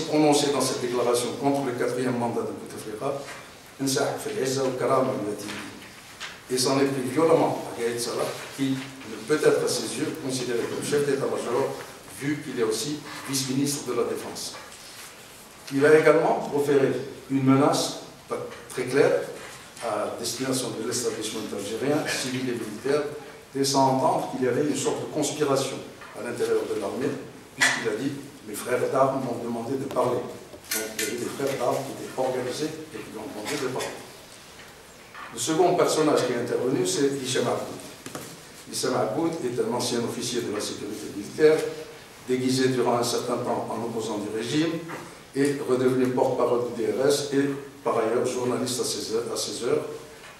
prononcé dans cette déclaration contre le 4e mandat de Bouteflika, et s'en est pris violemment à Gaïd Salah, qui ne peut être à ses yeux considéré comme chef d'état-major, vu qu'il est aussi vice-ministre de la Défense. Il a également proféré une menace pas très claire à destination de l'establishment algérien, civil et militaire, laissant entendre qu'il y avait une sorte de conspiration à l'intérieur de l'armée, puisqu'il a dit « mes frères d'armes m'ont demandé de parler ». Donc il y avait des frères d'armes qui étaient organisés et qui lui ont demandé de parler. Le second personnage qui est intervenu, c'est Hicham Aboud. Hicham Aboud est un ancien officier de la sécurité militaire, déguisé durant un certain temps en opposant du régime, et redevenu porte-parole du DRS et par ailleurs journaliste à ses heures,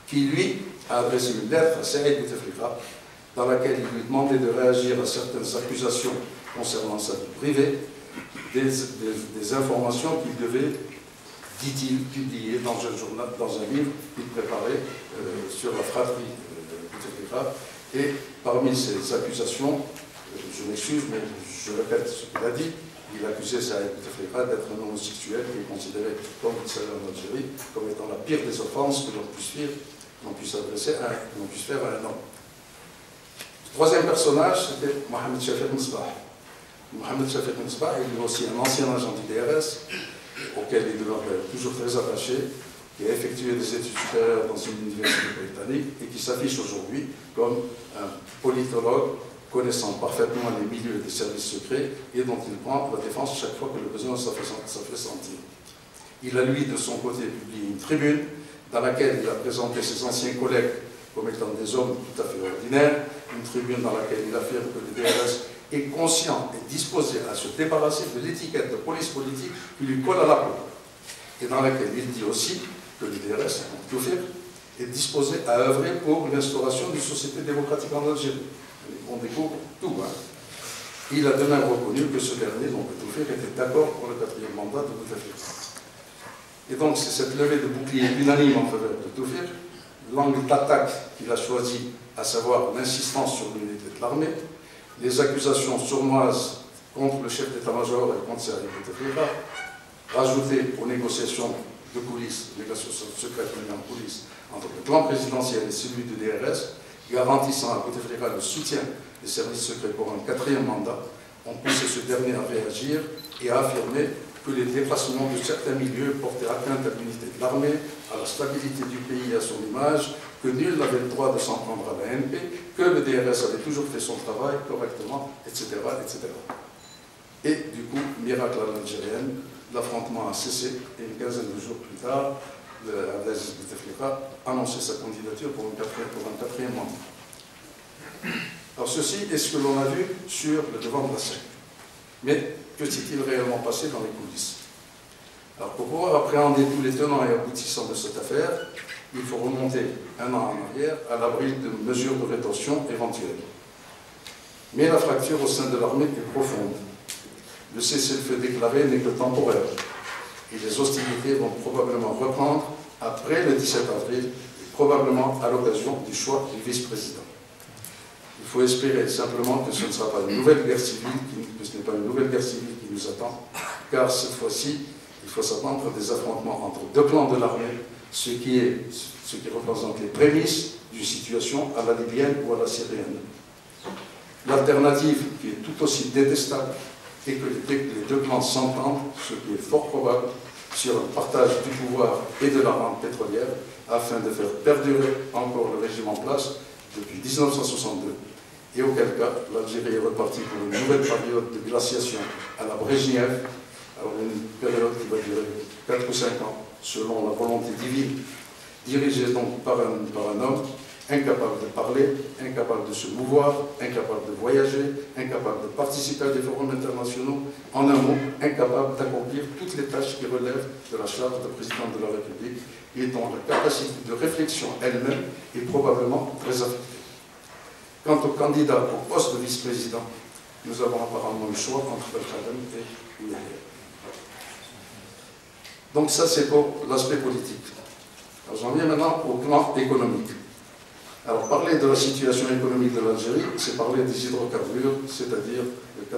qui lui a adressé une lettre à Saïd Bouteflika dans laquelle il lui demandait de réagir à certaines accusations concernant sa vie privée, des informations qu'il devait, dit-il, publier dans un livre qu'il préparait sur la fratrie Bouteflika. Et parmi ces accusations, je m'excuse, mais je répète ce qu'il a dit, il accusait Saïd Bouteflika d'être un homosexuel qui est considéré, comme vous le savez en Algérie, comme étant la pire des offenses que l'on puisse faire à un homme. Le troisième personnage, c'était Mohamed Shafiq Misbah. Mohamed Shafiq Misbah est lui aussi un ancien agent du DRS, auquel il demeure toujours très attaché, qui a effectué des études supérieures dans une université britannique et qui s'affiche aujourd'hui comme un politologue connaissant parfaitement les milieux des services secrets et dont il prend la défense chaque fois que le besoin s'en fait sentir. Il a, lui, de son côté, publié une tribune dans laquelle il a présenté ses anciens collègues comme étant des hommes tout à fait ordinaires, une tribune dans laquelle il affirme que le DRS est conscient et disposé à se débarrasser de l'étiquette de police politique qui lui colle à la peau, et dans laquelle il dit aussi que le DRS, est disposé à œuvrer pour l'instauration d'une société démocratique en Algérie. On découvre tout. Hein. Il a de même reconnu que ce dernier, donc Bouteflika, était d'accord pour le 4e mandat de Bouteflika. Et donc c'est cette levée de bouclier unanime en faveur de Bouteflika, l'angle d'attaque qu'il a choisi, à savoir l'insistance sur l'unité de l'armée, les accusations sournoises contre le chef d'état-major et contre Saïd Bouteflika, rajoutées aux négociations de coulisses, négociations secrètes menées en coulisses entre le clan présidentiel et celui du DRS, garantissant à Bouteflika le soutien des services secrets pour un 4e mandat, ont poussé ce dernier à réagir et à affirmer que les déplacements de certains milieux portaient atteinte à l'unité de l'armée, à la stabilité du pays et à son image, que nul n'avait le droit de s'en prendre à l'ANP, que le DRS avait toujours fait son travail correctement, etc., etc. Et du coup, miracle à l'algérienne, l'affrontement a cessé et une quinzaine de jours plus tard, Abdelaziz Bouteflika annonçait sa candidature pour un 4e mandat. Alors ceci est ce que l'on a vu sur le devant de la scène. Mais que s'est-il réellement passé dans les coulisses? Alors pour pouvoir appréhender tous les tenants et aboutissants de cette affaire, il faut remonter un an en arrière à l'abri de mesures de rétention éventuelles. Mais la fracture au sein de l'armée est profonde. Le cessez-le-feu déclaré n'est que temporaire. Et les hostilités vont probablement reprendre après le 17 avril, et probablement à l'occasion du choix du vice-président. Il faut espérer simplement que ce ne sera pas une nouvelle guerre civile, que ce n'est pas une nouvelle guerre civile qui nous attend, car cette fois-ci, il faut s'attendre à des affrontements entre deux plans de l'armée, ce qui représente les prémices d'une situation à la libyenne ou à la syrienne. L'alternative, qui est tout aussi détestable, est que les deux clans s'entendent, ce qui est fort probable, sur un partage du pouvoir et de la rente pétrolière, afin de faire perdurer encore le régime en place depuis 1962, et auquel cas l'Algérie est repartie pour une nouvelle période de glaciation à la Brejnev, alors une période qui va durer 4 ou 5 ans, selon la volonté divine, dirigée donc par un homme incapable de parler, incapable de se mouvoir, incapable de voyager, incapable de participer à des forums internationaux, en un mot, incapable d'accomplir toutes les tâches qui relèvent de la charge de président de la République et dont la capacité de réflexion elle-même est probablement très affectée. Quant au candidat au poste de vice-président, nous avons apparemment le choix entre Belkacem et Ouattara. Donc ça, c'est pour l'aspect politique. J'en viens maintenant au plan économique. Alors, parler de la situation économique de l'Algérie, c'est parler des hydrocarbures, c'est-à-dire de 80%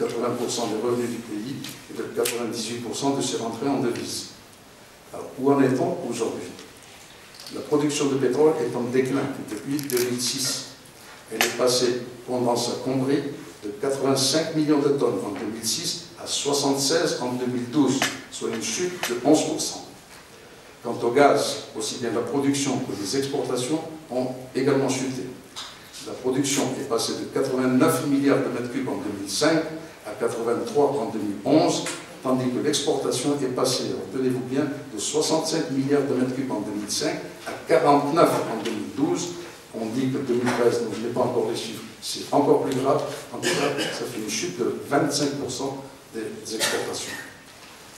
des revenus du pays et de 98% de ses rentrées en devises. Alors, où en est-on aujourd'hui? La production de pétrole est en déclin depuis 2006. Elle est passée, pendant sa combrie, de 85 millions de tonnes en 2006 à 76 en 2012, soit une chute de 11%. Quant au gaz, aussi bien la production que les exportations ont également chuté. La production est passée de 89 milliards de mètres cubes en 2005 à 83 en 2011, tandis que l'exportation est passée, retenez-vous bien, de 65 milliards de mètres cubes en 2005 à 49 en 2012. On dit que 2013, donc je n'ai pas encore les chiffres, c'est encore plus grave. En tout cas, ça fait une chute de 25% des exportations.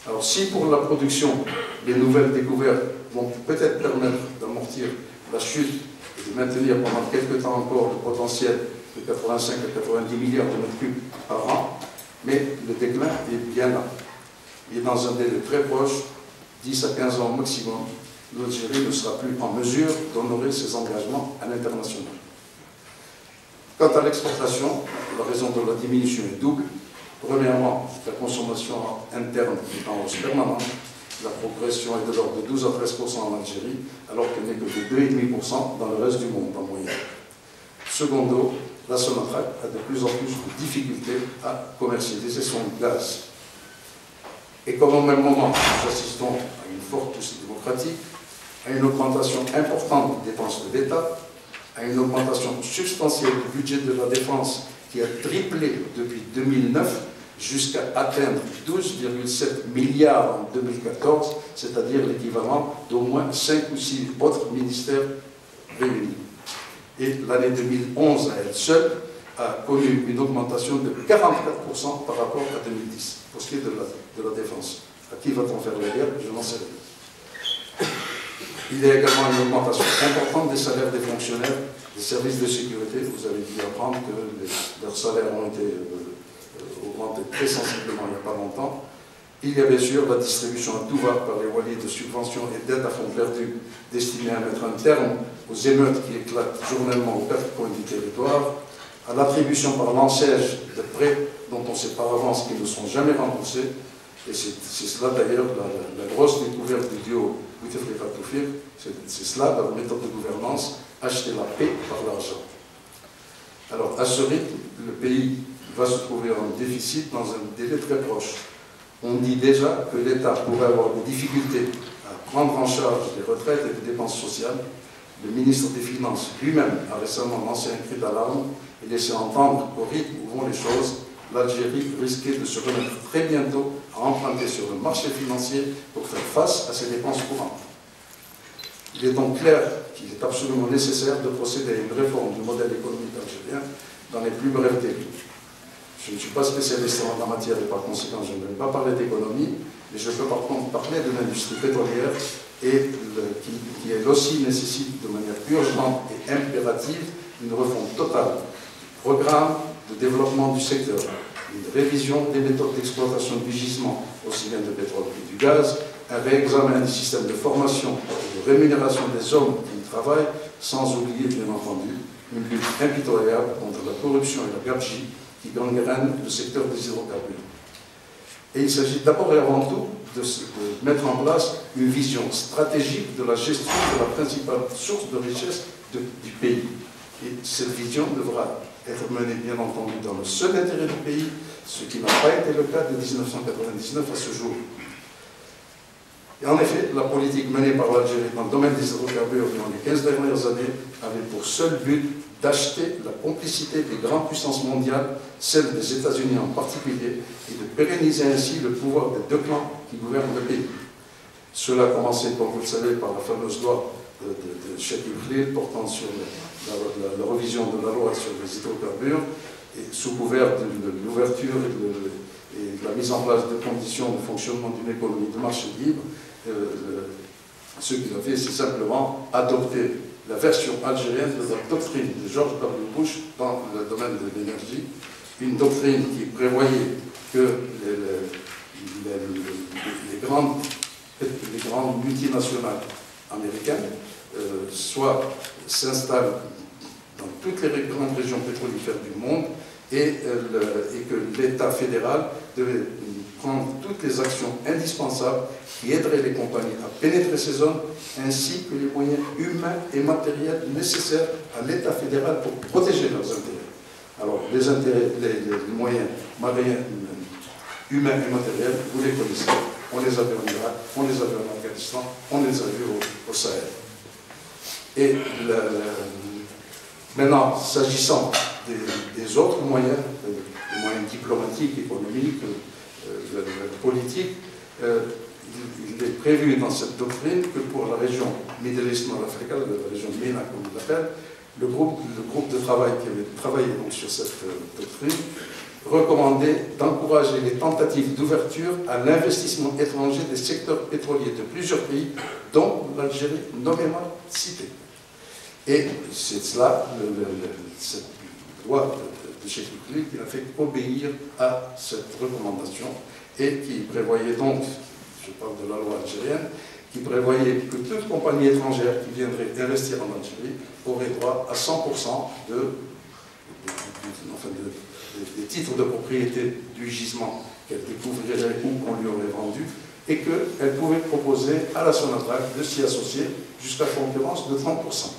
Alors si pour la production, les nouvelles découvertes vont peut-être permettre d'amortir la chute et de maintenir pendant quelques temps encore le potentiel de 85 à 90 milliards de mètres cubes par an, mais le déclin est bien là. Il est dans un délai très proche, 10 à 15 ans au maximum, l'Algérie ne sera plus en mesure d'honorer ses engagements à l'international. Quant à l'exportation, la raison de la diminution est double. Premièrement, la consommation interne est en hausse permanente. La progression est de l'ordre de 12 à 13% en Algérie, alors qu'elle n'est que de 2,5% dans le reste du monde en moyenne. Secondo, la Sonatrach a de plus en plus de difficultés à commercialiser son gaz. Et comme au même moment, nous assistons à une forte poussée démocratique, à une augmentation importante des dépenses de l'État, à une augmentation substantielle du budget de la défense qui a triplé depuis 2009 jusqu'à atteindre 12,7 milliards en 2014, c'est-à-dire l'équivalent d'au moins 5 ou 6 autres ministères réunis. Et l'année 2011 à elle seule a connu une augmentation de 44% par rapport à 2010, pour ce qui est de la défense. À qui va-t-on faire la guerre? Je n'en sais rien. Il y a également une augmentation importante des salaires des fonctionnaires des services de sécurité. Vous avez dû apprendre que leurs salaires ont été augmentés très sensiblement il n'y a pas longtemps. Il y a bien sûr la distribution à tout va par les waliers de subventions et d'aides à fonds perdus destinées à mettre un terme aux émeutes qui éclatent journellement aux 4 coins du territoire, à l'attribution par l'ANSEJ de prêts dont on sait par avance qu'ils ne seront jamais remboursés. Et c'est cela d'ailleurs la grosse découverte du duo Bouteflika-Toufik, c'est cela la méthode de gouvernance, acheter la paix par l'argent. Alors à ce rythme, le pays va se trouver en déficit dans un délai très proche. On dit déjà que l'État pourrait avoir des difficultés à prendre en charge les retraites et les dépenses sociales. Le ministre des Finances lui-même a récemment lancé un cri d'alarme et laissé entendre qu'au rythme où vont les choses, l'Algérie risquait de se remettre très bientôt à emprunter sur le marché financier pour faire face à ses dépenses courantes. Il est donc clair qu'il est absolument nécessaire de procéder à une réforme du modèle économique algérien dans les plus brefs délais. Je ne suis pas spécialiste en la matière et par conséquent je ne vais pas parler d'économie, mais je peux par contre parler de l'industrie pétrolière et qui elle aussi nécessite de manière urgente et impérative une refonte totale du programme de développement du secteur, une révision des méthodes d'exploitation du gisement, aussi bien de pétrole que du gaz, un réexamen du système de formation et de rémunération des hommes qui y travaillent, sans oublier bien entendu une lutte impitoyable contre la corruption et la gabegie qui gangrènent le secteur des hydrocarbures. Et il s'agit d'abord et avant tout de mettre en place une vision stratégique de la gestion de la principale source de richesse du pays. Et cette vision devra être menée, bien entendu, dans le seul intérêt du pays, ce qui n'a pas été le cas de 1999 à ce jour. Et en effet, la politique menée par l'Algérie dans le domaine des hydrocarbures durant les 15 dernières années avait pour seul but d'acheter la complicité des grandes puissances mondiales, celles des États-Unis en particulier, et de pérenniser ainsi le pouvoir des deux clans qui gouvernent le pays. Cela a commencé, comme vous le savez, par la fameuse loi de Cheikh Ould portant sur la révision de la loi sur les hydrocarbures, et sous couvert de l'ouverture et de la mise en place de conditions de fonctionnement d'une économie de marché libre, ce qu'il a fait, c'est simplement adopter la version algérienne de la doctrine de George W. Bush dans le domaine de l'énergie, une doctrine qui prévoyait que les grandes multinationales américaines soit s'installe dans toutes les grandes régions pétrolifères du monde et que l'État fédéral devait prendre toutes les actions indispensables qui aideraient les compagnies à pénétrer ces zones, ainsi que les moyens humains et matériels nécessaires à l'État fédéral pour protéger leurs intérêts. Alors, les moyens humains et matériels, vous les connaissez. On les a vus en Irak, on les a vus en Afghanistan, on les a vus au Sahel. Et maintenant, s'agissant des autres moyens, les moyens diplomatiques, économiques, politiques, il est prévu dans cette doctrine que pour la région Middle East North Africa, la région MENA comme on l'appelle, le groupe de travail qui avait travaillé donc sur cette doctrine recommandait d'encourager les tentatives d'ouverture à l'investissement étranger des secteurs pétroliers de plusieurs pays, dont l'Algérie nommément citée. Et c'est cela, cette loi de Cheikh Ould qui n'a fait qu'obéir à cette recommandation et qui prévoyait donc, je parle de la loi algérienne, qui prévoyait que toute compagnie étrangère qui viendrait investir en Algérie aurait droit à 100% des titres de propriété du gisement qu'elle découvrirait ou qu'on lui aurait vendu, et qu'elle pouvait proposer à la Sonatrach de s'y associer jusqu'à concurrence de 30%.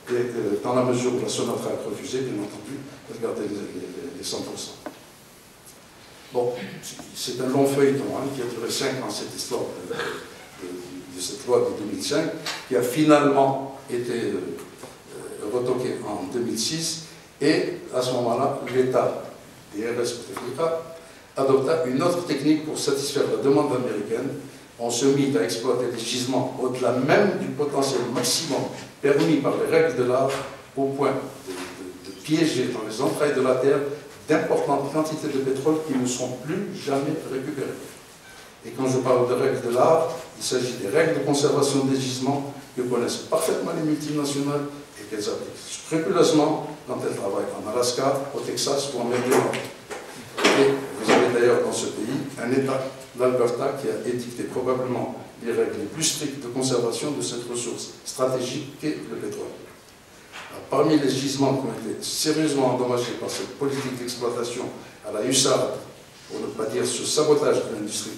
Et dans la mesure où la Sonatrach refusait, bien entendu, elle gardait les 100%. Bon, c'est un long feuilleton qui a duré 5 ans, cette histoire de cette loi de 2005, qui a finalement été retoquée en 2006, et à ce moment-là, l'État, DRS Bouteflika, adopta une autre technique pour satisfaire la demande américaine. On se mit à exploiter des gisements au-delà même du potentiel maximum permis par les règles de l'art, au point de piéger dans les entrailles de la terre d'importantes quantités de pétrole qui ne sont plus jamais récupérées. Et quand je parle de règles de l'art, il s'agit des règles de conservation des gisements que connaissent parfaitement les multinationales et qu'elles appliquent scrupuleusement quand elles travaillent en Alaska, au Texas ou en mer du Nord. Et vous avez d'ailleurs dans ce pays un État, l'Alberta, qui a édicté probablement les règles les plus strictes de conservation de cette ressource stratégique qu'est le pétrole. Alors, parmi les gisements qui ont été sérieusement endommagés par cette politique d'exploitation à la hussarde, pour ne pas dire ce sabotage de l'industrie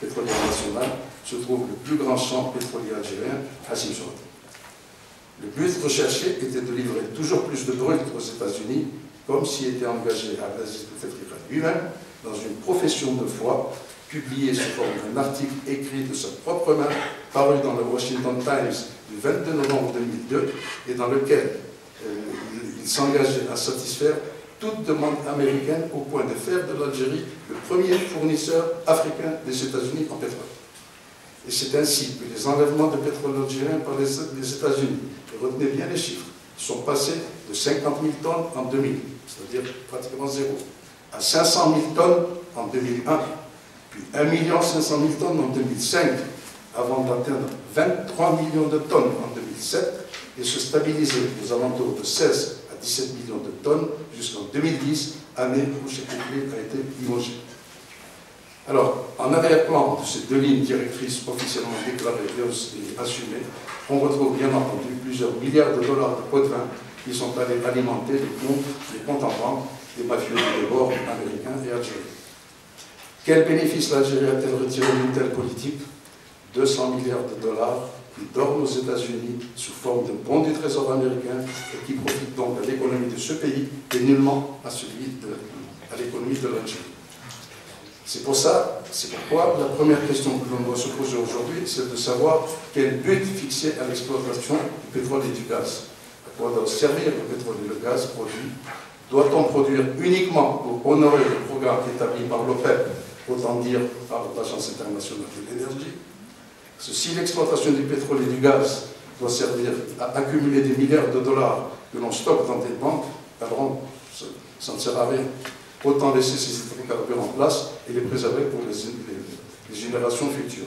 pétrolière nationale, se trouve le plus grand champ pétrolier algérien, Hassim Chouaib. Le but recherché était de livrer toujours plus de brut aux États-Unis, comme s'y était engagé Abdelaziz Bouteflika lui-même dans une profession de foi, publiée sous forme d'un article écrit de sa propre main, paru dans le Washington Times du 22 novembre 2002, et dans lequel il s'engageait à satisfaire toute demande américaine au point de faire de l'Algérie le premier fournisseur africain des États-Unis en pétrole. Et c'est ainsi que les enlèvements de pétrole algérien par les États-Unis, et retenez bien les chiffres, sont passés de 50 000 tonnes en 2000, c'est-à-dire pratiquement zéro, à 500 000 tonnes en 2001, puis 1 500 000 tonnes en 2005, avant d'atteindre 23 millions de tonnes en 2007 et se stabiliser aux alentours de 16 à 17 millions de tonnes jusqu'en 2010, année où Cheikh Ould a été limogé. Alors, en arrière-plan de ces deux lignes directrices officiellement déclarées et assumées, on retrouve bien entendu plusieurs milliards de dollars de pots de vin qui sont allés alimenter les comptes en banque des mafieux des bords américains et algériens. Quel bénéfice l'Algérie a-t-elle retiré d'une telle politique? 200 milliards de dollars qui dorment aux États-Unis sous forme de bons du Trésor américain et qui profitent donc à l'économie de ce pays et nullement à l'économie de l'Algérie. C'est pourquoi la première question que l'on doit se poser aujourd'hui, c'est de savoir quel but fixer à l'exploitation du pétrole et du gaz. À quoi doit servir le pétrole et le gaz produit? Doit-on produire uniquement pour honorer le programme établi par l'OPEP, autant dire par l'Agence internationale de l'énergie? Si l'exploitation du pétrole et du gaz doit servir à accumuler des milliards de dollars que l'on stocke dans des banques, alors ça ne sert à rien. Autant laisser ces hydrocarbures en place et les préserver pour les générations futures.